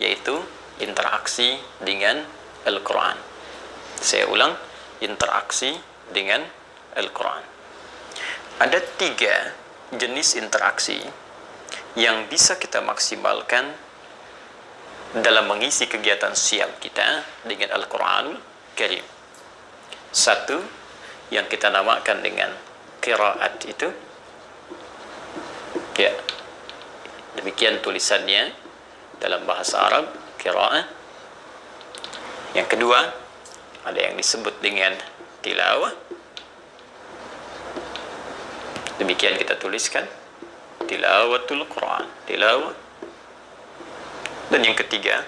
yaitu interaksi dengan Al-Quran. Saya ulang, interaksi dengan Al-Quran. Ada 3 jenis interaksi yang bisa kita maksimalkan dalam mengisi kegiatan siang kita dengan Al-Quranul Karim. 1 yang kita namakan dengan qiraat itu, ya, demikian tulisannya dalam bahasa Arab, qiraat. Yang kedua, ada yang disebut dengan tilawah, demikian kita tuliskan, tilawatul Quran, tilawah. Dan yang ketiga,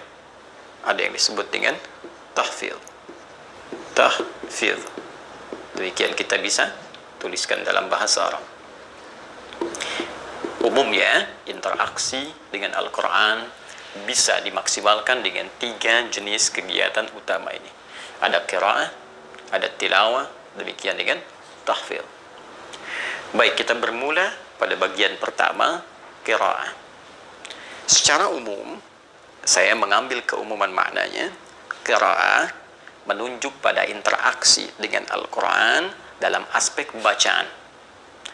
ada yang disebut dengan tahfidz, tahfidz, demikian kita bisa tuliskan dalam bahasa Arab. Umumnya interaksi dengan Al-Quran bisa dimaksimalkan dengan 3 jenis kegiatan utama ini. Ada qiraah, ada tilawah, demikian dengan tahfidz. Baik, kita bermula pada bagian pertama, qiraah. Secara umum, saya mengambil keumuman maknanya. Qiraah menunjuk pada interaksi dengan Al-Quran dalam aspek bacaan.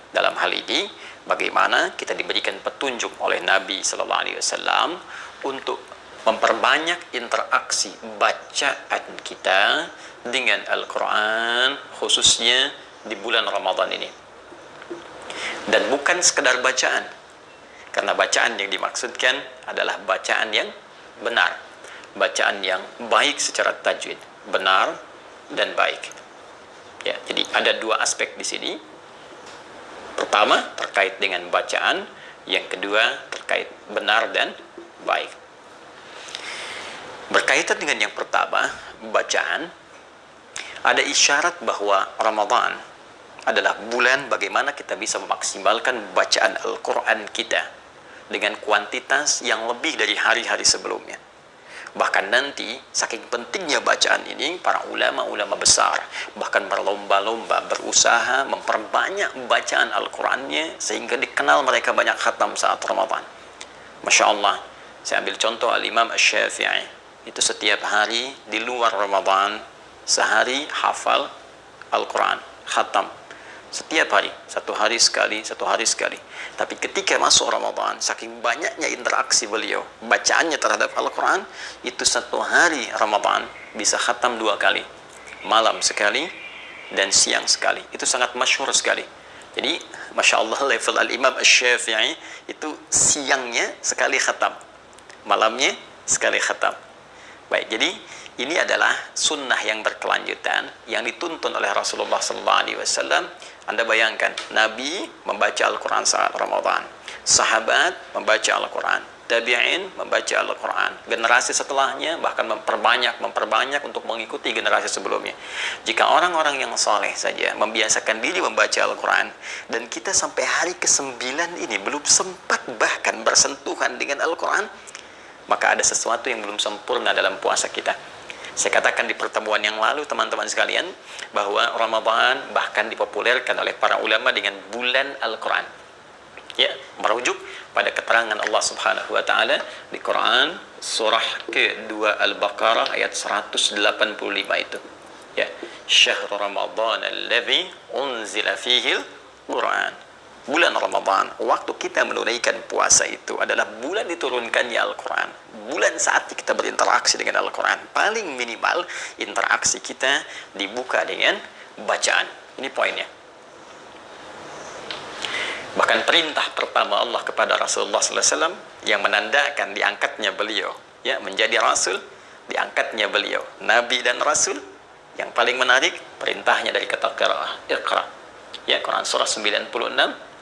Dalam hal ini, bagaimana kita diberikan petunjuk oleh Nabi SAW untuk memperbanyak interaksi bacaan kita dengan Al-Quran, khususnya di bulan Ramadan ini. Dan bukan sekedar bacaan, karena bacaan yang dimaksudkan adalah bacaan yang benar, bacaan yang baik secara tajwid, benar dan baik. Ya, jadi ada 2 aspek di sini. Pertama terkait dengan bacaan, yang kedua terkait benar dan baik. Berkaitan dengan yang pertama, bacaan, ada isyarat bahwa Ramadan adalah bulan bagaimana kita bisa memaksimalkan bacaan Al-Quran kita dengan kuantitas yang lebih dari hari-hari sebelumnya. Bahkan nanti, saking pentingnya bacaan ini, para ulama-ulama besar bahkan berlomba-lomba, berusaha memperbanyak bacaan Al-Qurannya sehingga dikenal mereka banyak khatam saat Ramadan. Masya Allah, saya ambil contoh Al-Imam Asy-Syafi'i, itu setiap hari di luar Ramadan, sehari hafal Al-Quran, khatam. Setiap hari, 1 hari sekali, 1 hari sekali. Tapi ketika masuk Ramadan, saking banyaknya interaksi beliau, bacaannya terhadap Al-Quran, itu 1 hari Ramadan bisa khatam 2 kali. Malam sekali dan siang sekali. Itu sangat masyhur sekali. Jadi, Masya Allah, level Al-Imam Asy-Syafi'i itu siangnya sekali khatam, malamnya sekali khatam. Baik, jadi ini adalah sunnah yang berkelanjutan yang dituntun oleh Rasulullah SAW. Anda bayangkan, Nabi membaca Al-Quran saat Ramadan, sahabat membaca Al-Quran, tabi'in membaca Al-Quran, generasi setelahnya bahkan memperbanyak untuk mengikuti generasi sebelumnya. Jika orang-orang yang soleh saja membiasakan diri membaca Al-Quran, dan kita sampai hari ke-9 ini belum sempat bahkan bersentuhan dengan Al-Quran, maka ada sesuatu yang belum sempurna dalam puasa kita. Saya katakan di pertemuan yang lalu, teman-teman sekalian, bahwa Ramadan bahkan dipopulerkan oleh para ulama dengan bulan Al-Quran. Ya, merujuk pada keterangan Allah Subhanahu wa taala di Quran surah ke-2 Al-Baqarah ayat 185 itu. Ya, syahrul Ramadan alladzi unzila fihi al-Quran. Bulan Ramadan, waktu kita menunaikan puasa itu adalah bulan diturunkannya Al-Quran. Bulan saat kita berinteraksi dengan Al-Quran. Paling minimal interaksi kita dibuka dengan bacaan. Ini poinnya. Bahkan perintah pertama Allah kepada Rasulullah SAW yang menandakan diangkatnya beliau, ya, menjadi Rasul, diangkatnya beliau Nabi dan Rasul. Yang paling menarik, perintahnya dari kata qiraah, Iqra. Ya, Quran surah 96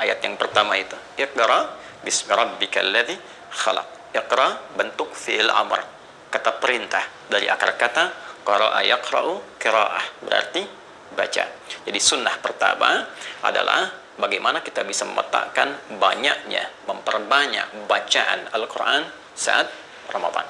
ayat yang pertama itu, Iqra bismi rabbikal ladzi khalaq. Iqra bentuk fi'il amr, kata perintah dari akar kata qara'a yaqra'u qira'ah, berarti baca. Jadi sunnah pertama adalah bagaimana kita bisa memetakan banyaknya, memperbanyak bacaan Al-Quran saat Ramadan.